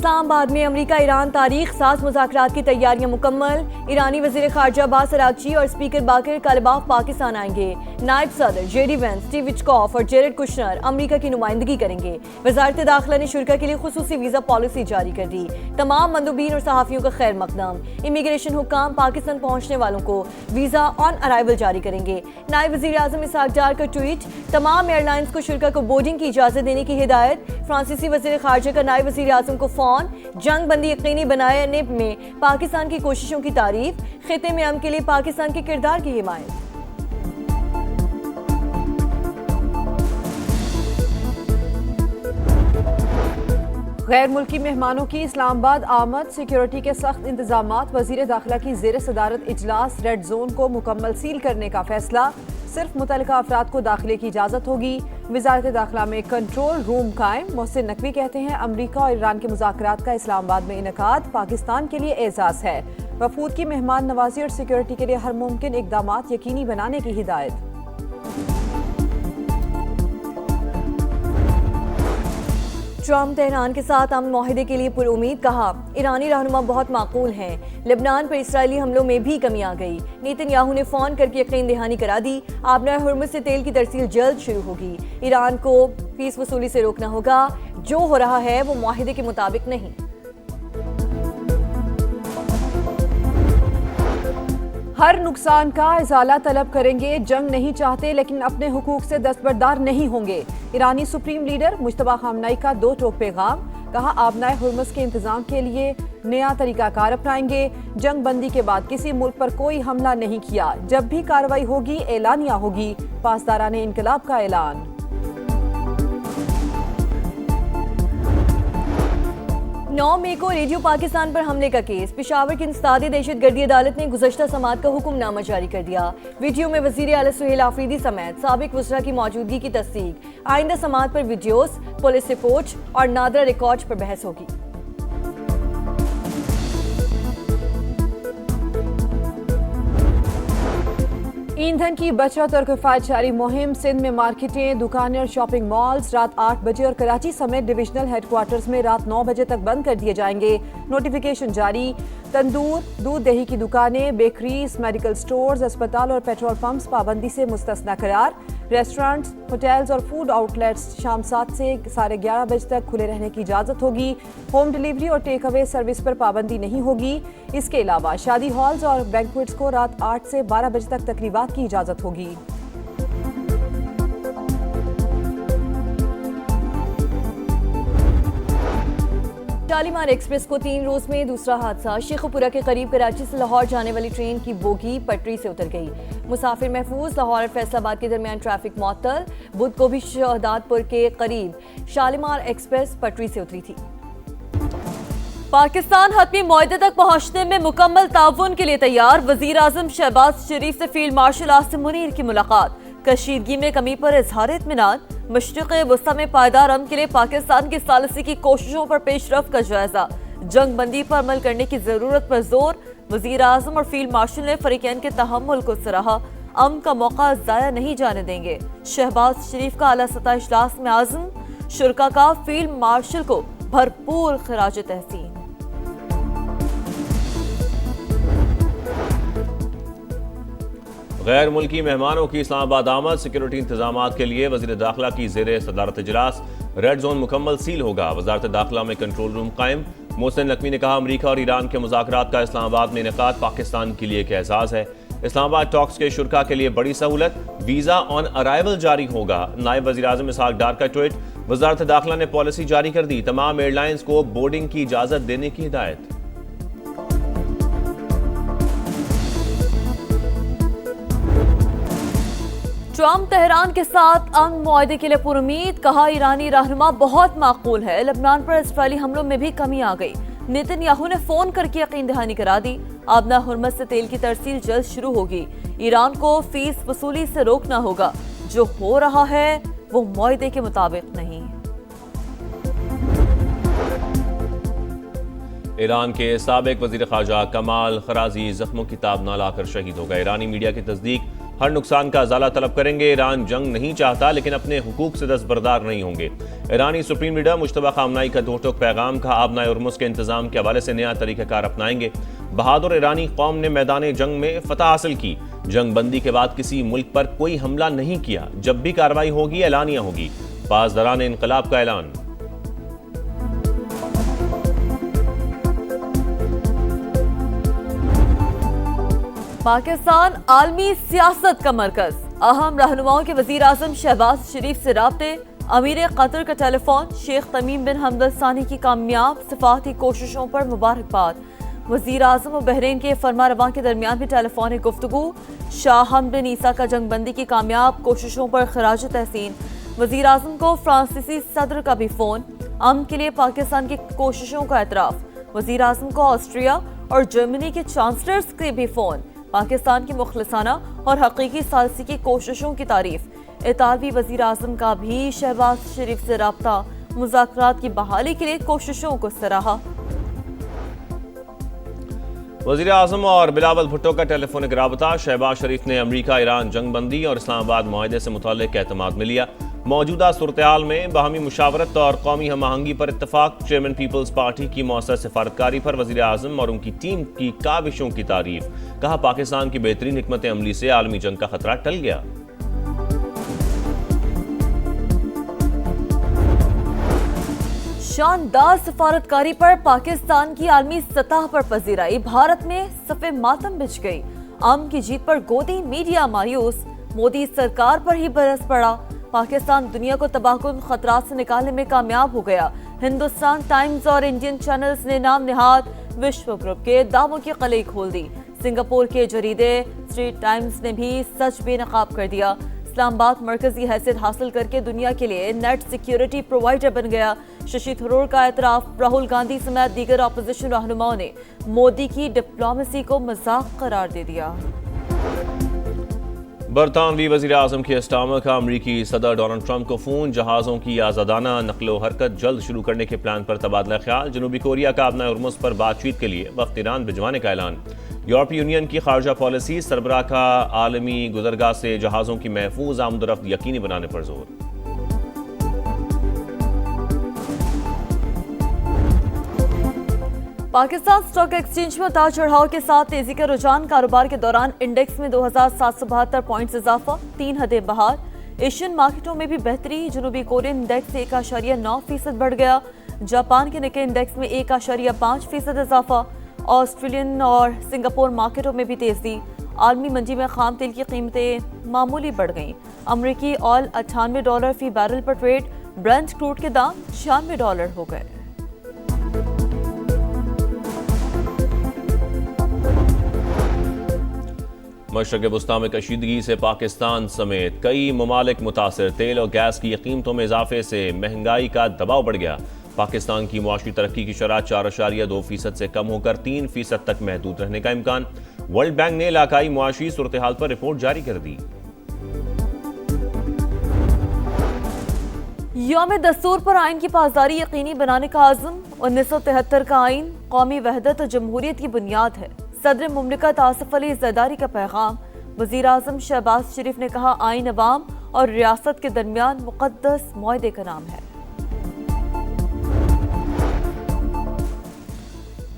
इस्लामाबाद में अमरीका ईरान तारीख साज मुज़ाकरात की तैयारियां मुकम्मल। ईरानी वज़ीर ख़ारजा अब्बास अराग़ची और स्पीकर बाकर कालिबाफ पाकिस्तान आएंगे। नायब सदर जेडी वेंस, स्टीव विटकॉफ और जेरेड कुशनर अमरीका की नुमाइंदगी करेंगे। वज़ारत दाखिला ने शुरा के लिए खुसूसी वीज़ा पॉलिसी जारी कर दी। तमाम मंदूबीन और सहाफ़ियों का खैर मकदम। इमिग्रेशन हुक्काम पाकिस्तान पहुँचने वालों को वीज़ा ऑन अराइवल जारी करेंगे। नायब वज़ीर आज़म इसहाक डार का ट्वीट, तमाम एयरलाइंस को शुरा को बोर्डिंग की इजाज़त देने की हिदायत। फ्रांसीसी वज़ीर ख़ारजा का नायब वज़ीर आज़म को फ़ोन, जंग बंदी यकीनी बनाने में पाकिस्तान की कोशिशों की तारीफ। खिते में अमन के लिए पाकिस्तान के किरदार की हिमायत। गैर मुल्की मेहमानों की इस्लामाबाद आमद, सिक्योरिटी के सख्त इंतजामात। वज़ीर दाखिला की ज़ेर सदारत इजलास। रेड जोन को मुकम्मल सील करने का फैसला। सिर्फ मुतल्लिका अफराद को दाखिले की इजाज़त होगी। वज़ारत दाखिला में कंट्रोल रूम कायम। मोहसिन नकवी कहते हैं अमरीका और ईरान के मुज़ाकरात का इस्लामाबाद में इनेकाद पाकिस्तान के लिए एजाज़ है। वफूद की मेहमान नवाजी और सिक्योरिटी के लिए हर मुमकिन इक़दामात यकीनी बनाने की हिदायत। ट्रम्प तेहरान के साथ अमन माहिदे के लिए पुरुमीद। कहा, ईरानी रहनुमा बहुत माकूल हैं। लेबनान पर इसराइली हमलों में भी कमी आ गई। नेतन्याहू ने फ़ोन करके यकीन दहानी करा दी। आबनार हुर्मुज़ से तेल की तरसील जल्द शुरू होगी। ईरान को फीस वसूली से रोकना होगा। जो हो रहा है वो माहिदे के मुताबिक नहीं। हर नुकसान का इजाला तलब करेंगे। जंग नहीं चाहते लेकिन अपने हुकूक से दस्तबरदार नहीं होंगे। ईरानी सुप्रीम लीडर मुश्तबा खामनाई का दो टोक पैगाम। कहा, आबनाए हुर्मुज़ के इंतजाम के लिए नया तरीकाकार अपनाएंगे। जंग बंदी के बाद किसी मुल्क पर कोई हमला नहीं किया। जब भी कार्रवाई होगी एलानिया होगी। पासदाराने इनकलाब का ऐलान। 9 मई को रेडियो पाकिस्तान पर हमले का केस। पेशावर की इंसदादी दहशतगर्दी अदालत ने गुज़श्ता समात का हुक्मनामा जारी कर दिया। वीडियो में वज़ीर आला सुहेल आफरीदी समेत साबिक वज़रा की मौजूदगी की तस्दीक। आइंदा समात पर वीडियोस, पुलिस रिपोर्ट और नादरा रिकॉर्ड पर बहस होगी। ईंधन की बचत और किफायतशारी मुहिम। सिंध में मार्केटें, दुकानें और शॉपिंग मॉल्स रात 8 बजे और कराची समेत डिविजनल हेडक्वार्टर्स में रात 9 बजे तक बंद कर दिए जाएंगे। नोटिफिकेशन जारी। तंदूर, दूध दही की दुकानें, बेकरीज, मेडिकल स्टोर्स, अस्पताल और पेट्रोल पंप्स पाबंदी से मुस्तस्ना करार। रेस्टोरेंट्स, होटल्स और फूड आउटलेट्स शाम 7 से 11:30 बजे तक खुले रहने की इजाज़त होगी। होम डिलीवरी और टेक अवे सर्विस पर पाबंदी नहीं होगी। इसके अलावा शादी हॉल्स और बैंक्वेट्स को रात 8 से 12 बजे तक तकरीबात की इजाज़त होगी। शालीमार एक्सप्रेस को 3 रोज में दूसरा हादसा। शेखुपुरा के करीब कराची से लाहौर जाने वाली ट्रेन की बोगी पटरी से उतर गई। मुसाफिर महफूज। लाहौर और फैसलाबाद के दरमियान ट्रैफिक मुअत्तल। बुध को भी शहदादपुर के करीब शालीमार एक्सप्रेस पटरी से उतरी थी। पाकिस्तान हतमी मुआहदे तक पहुंचने में मुकम्मल ताउन के लिए तैयार। वजीर आजम शहबाज शरीफ से फील्ड मार्शल आसिम मुनीर की मुलाकात। कशीदगी में कमी पर इजहार इत्मीनान। मशरिक़ वस्ता में पायदार अमन के लिए पाकिस्तान की सालिसी की कोशिशों पर पेशरफ का जायजा। जंग बंदी पर अमल करने की जरूरत पर जोर। वजीर आजम और फील्ड मार्शल ने फरीकैन के तहम्मुल को सराहा। अमन का मौका जाया नहीं जाने देंगे। शहबाज शरीफ का आला सतह इजलास में आज़म। शुरका का फील्ड मार्शल को भरपूर खराज तहसीन। गैर मुल्की मेहमानों की इस्लामाबाद आमद। सिक्योरिटी इंतजामात के लिए वज़ीर दाखिला की ज़ेर सदारत इजलास। रेड जोन मुकम्मल सील होगा। वज़ारत दाखिला में कंट्रोल रूम कायम। मोहसिन नकवी ने कहा, अमरीका और ईरान के मुज़ाकरात का इस्लामाबाद में इनेकाद पाकिस्तान के लिए एक एजाज़ है। इस्लामाबाद टॉक्स के शुरा के लिए बड़ी सहूलत। वीज़ा ऑन अराइवल जारी होगा। नायब वज़ीर आज़म इसहाक डार का ट्वीट। वज़ारत दाखिला ने पॉलिसी जारी कर दी। तमाम एयरलाइंस को बोर्डिंग की इजाज़त देने की हिदायत। ट्रम्प तेहरान के साथ अमन मुआहदे के लिए पुरुमीद। कहा, ईरानी रहनुमा बहुत माकूल है। लेबनान पर इसराइली हमलों में भी कमी आ गई। नेतन्याहू ने फोन करके यकीन दहानी करा दी। आबना हुर्मुज़ से तेल की तरसील जल्द शुरू होगी। ईरान को फीस वसूली से रोकना होगा। जो हो रहा है वो मुआहदे के मुताबिक नहीं। ईरान के साबिक वज़ीर ख़ारजा कमाल खराजी जख्मों की ताब न लाकर शहीद हो गए। ईरानी मीडिया की तस्दीक हर नुकसान का अजाला तलब करेंगे। ईरान जंग नहीं चाहता लेकिन अपने हुकूक से दस्तबरदार नहीं होंगे। ईरानी सुप्रीम लीडर मुश्तबा खामनाई का दो टोक पैगाम का आबनाए उर्मुस के इंतजाम के हवाले से नया तरीक़ाकार अपनाएंगे। बहादुर ईरानी कौम ने मैदान जंग में फतह हासिल की। जंग बंदी के बाद किसी मुल्क पर कोई हमला नहीं किया। जब भी कार्रवाई होगी एलानिया होगी। पासदारान इनकलाब का ऐलान। पाकिस्तान आलमी सियासत का मरकज। अहम रहनुमाओं के वजीर आजम शहबाज शरीफ से राब्ते। अमीर कतर का टेलीफोन। शेख तमीम बिन हमद अल सानी की कामयाब सिफाती कोशिशों पर मुबारकबाद। वजीर आजम और बहरीन के फरमा रवां के दरमियान भी टेलीफोनिक गुफ्तगू। शाह हमद बिन ईसा का जंगबंदी की कामयाब कोशिशों पर खराज तहसीन। वजीर आजम को फ्रांसीसी सदर का भी फोन। अमन के लिए पाकिस्तान की कोशिशों का एतराफ। वजीर आजम को ऑस्ट्रिया और जर्मनी के चांसलर्स के भी फोन। पाकिस्तान की मुखलिसाना और हकीकी सालसी की कोशिशों की तारीफ। इतालवी वजीर आजम का भी शहबाज शरीफ से राब्ता। मुज़ाकरात की बहाली के लिए कोशिशों को सराहा। वजीर आजम और बिलावल भुट्टो का टेलीफोनिक राबता। शहबाज शरीफ ने अमरीका ईरान जंगबंदी और इस्लामाबाद मुआहदे से मुताल्लिक एतमाद में लिया। मौजूदा सूरत-ए-हाल में बाहमी मुशावरत और कौमी हम आहंगी पर इत्तफाक। चेयरमैन पीपल्स पार्टी की मौसर सिफारतकारी पर वजीर आजम और उनकी टीम की काविशों की तारीफ। कहा पाकिस्तान की बेहतरीन हिकमत अमली से आलमी जंग का खतरा टल गया। शानदार सफारतकारी पर पाकिस्तान की आलमी सतह पर पजीराई। भारत में सफ़े मातम बिछ गई। आम की जीत पर गोदी। मीडिया मायूस। मोदी सरकार पर ही बरस पड़ा। पाकिस्तान दुनिया को तबाहकुन खतरात से निकालने में कामयाब हो गया। हिंदुस्तान टाइम्स और इंडियन चैनल्स ने नाम निहाद विश्व ग्रुप के दावों की कलई खोल दी। सिंगापुर के जरीदे स्ट्रीट टाइम्स ने भी सच बेनकाब कर दिया। इस्लामाबाद मरकजी हैसियत हासिल करके दुनिया के लिए नेट सिक्योरिटी प्रोवाइडर बन गया। शशि थरूर का एतराफ। राहुल गांधी समेत दीगर अपोजिशन रहनुमाओं ने मोदी की डिप्लोमेसी को मजाक करार दे दिया। बरतानवी वजीर आजम की इस्तामा का अमरीकी सदर डोनाल्ड ट्रंप को फोन। जहाजों की आज़ादाना नकलो हरकत जल्द शुरू करने के प्लान पर तबादला ख्याल। जनूबी कोरिया का अपना उर्मुस पर बातचीत के लिए वक्त ईरान भिजवाने का ऐलान। यूरोपीय यूनियन की खारजा पॉलिसी। सरबराह का आलमी गुजरगाह से जहाजों की महफूज आमदोरफ्त यकीनी बनाने पर जोर। पाकिस्तान स्टॉक एक्सचेंज में उतार चढ़ाव के साथ तेजी का रुझान। कारोबार के दौरान इंडेक्स में 2772 पॉइंट्स इजाफा। 3 हदें बहार। एशियन मार्केटों में भी बेहतरी। जनूबी कोरियन इंडेक्स 1.9% बढ़ गया। जापान के निक्के इंडेक्स में 1.5% इजाफा। ऑस्ट्रेलियन और सिंगापुर मार्केटों में भी तेजी। आलमी मंडी में खाम तेल की कीमतें मामूली बढ़ गईं। अमरीकी ऑयल $98 फी बैरल पर ट्रेड। ब्रेंट क्रूड के दाम $96 हो गए। मशरक़ वस्ता में कशीदगी से पाकिस्तान समेत कई ममालिक मुतासिर। तेल और गैस की कीमतों में इजाफे से महंगाई का दबाव बढ़ गया। पाकिस्तान की मुआशी तरक्की की शरह 4.2% से कम होकर 3% तक महदूद रहने का इम्कान। वर्ल्ड बैंक ने इलाकाई मुआशी सूरत हाल पर रिपोर्ट जारी कर दी। यौम दस्तूर पर आइन की पासदारी यकीनी बनाने का आज़म। 1973 का आइन कौमी वहदत और जमहूरियत की बुनियाद है। सदर मुमलिकत आसिफ अली ज़रदारी का पैगाम। वज़ीर आज़म शहबाज शरीफ ने कहा आइन अवाम और रियासत के दरमियान मुक़द्दस मुआहदे का नाम है।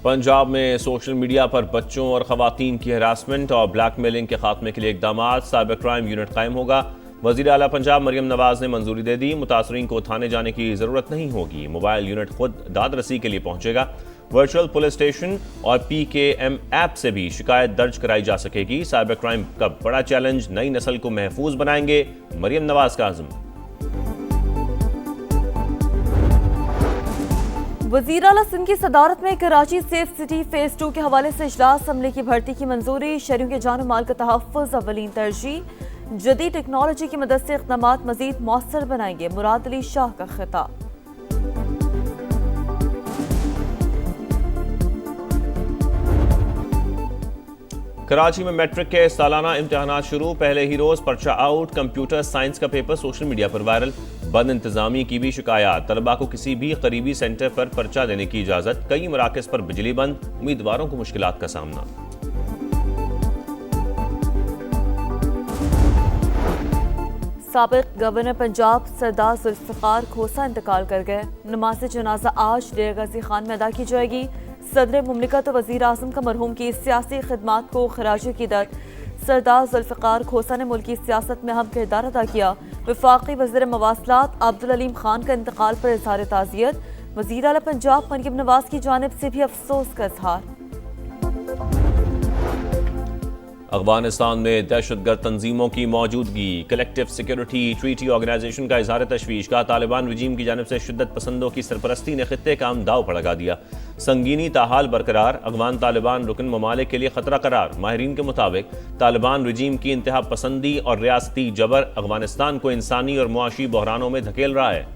पंजाब में सोशल मीडिया पर बच्चों और ख़वातीन की हरासमेंट और ब्लैकमेलिंग के खात्मे के लिए इक़दामात। साइबर क्राइम यूनिट कायम होगा। वज़ीर आला पंजाब मरियम नवाज ने मंजूरी दे दी। मुतासरीन को थाने जाने की ज़रूरत नहीं होगी। मोबाइल यूनिट खुद दाद रसी के लिए पहुंचेगा। वर्चुअल पुलिस स्टेशन और PKM ऐप से भी शिकायत दर्ज कराई जा सकेगी। साइबर क्राइम का बड़ा चैलेंज। नई नस्ल को महफूज बनाएंगे। मरियम नवाज का आज़म। वज़ीर आला सिंध की सदारत में कराची सेफ सिटी फेज 2 के हवाले से इजलास। अमले की भर्ती की मंजूरी। शहरियों के जान माल का तहफ़्फ़ुज़ अव्वलीन तरजीह। जदीद टेक्नोलॉजी की मदद से इक़दामात मज़ीद मौसर बनाएंगे। मुराद अली शाह का खिताब। कराची में मैट्रिक के सालाना इम्तिहानात शुरू। पहले ही रोज पर्चा आउट। कंप्यूटर साइंस का पेपर सोशल मीडिया पर वायरल। बद इंतजामी की भी शिकायत। तलबा को किसी भी करीबी सेंटर पर पर्चा देने की इजाजत। कई मराकज़ पर बिजली बंद। उम्मीदवारों को मुश्किलात का सामना। साबिक गवर्नर पंजाब सरदार जुल्फ़िकार खोसा इंतकाल कर गए। नमाज जनाजा आज डेरा गाजी खान में अदा की जाएगी। सदर मुमलिकत और वज़ीर आज़म का मरहूम की सियासी खिदमात को खराज अक़ीदत। सरदार जुल्फ़िकार खोसा ने मुल्की सियासत में अहम किरदार अदा किया। वफाकी वज़ीर मवासलात अब्दुल अलीम खान का इंतकाल पर इज़हार ताज़ियत। वज़ीर आला पंजाब मरियम नवाज की जानिब से भी अफसोस का इज़हार। अफगानिस्तान में दहशतगर्द तंजीमों की मौजूदगी। कलेक्टिव सिक्योरिटी ट्रीटी ऑर्गेनाइजेशन का इज़हार तशवीश का तालिबान रजीम की जानिब से शिद्दत पसंदों की सरपरस्ती ने खित्ते का दाव पर लगा दिया। संगीनी ताहाल बरकरार, अफगान तालिबान रुकन ममालिक के लिए खतरा करार। माहिरीन के मुताबिक तालिबान रजीम की इंतहा पसंदी और रियासती जबर अफगानिस्तान को इंसानी और मुआशी बहरानों में धकेल रहा है।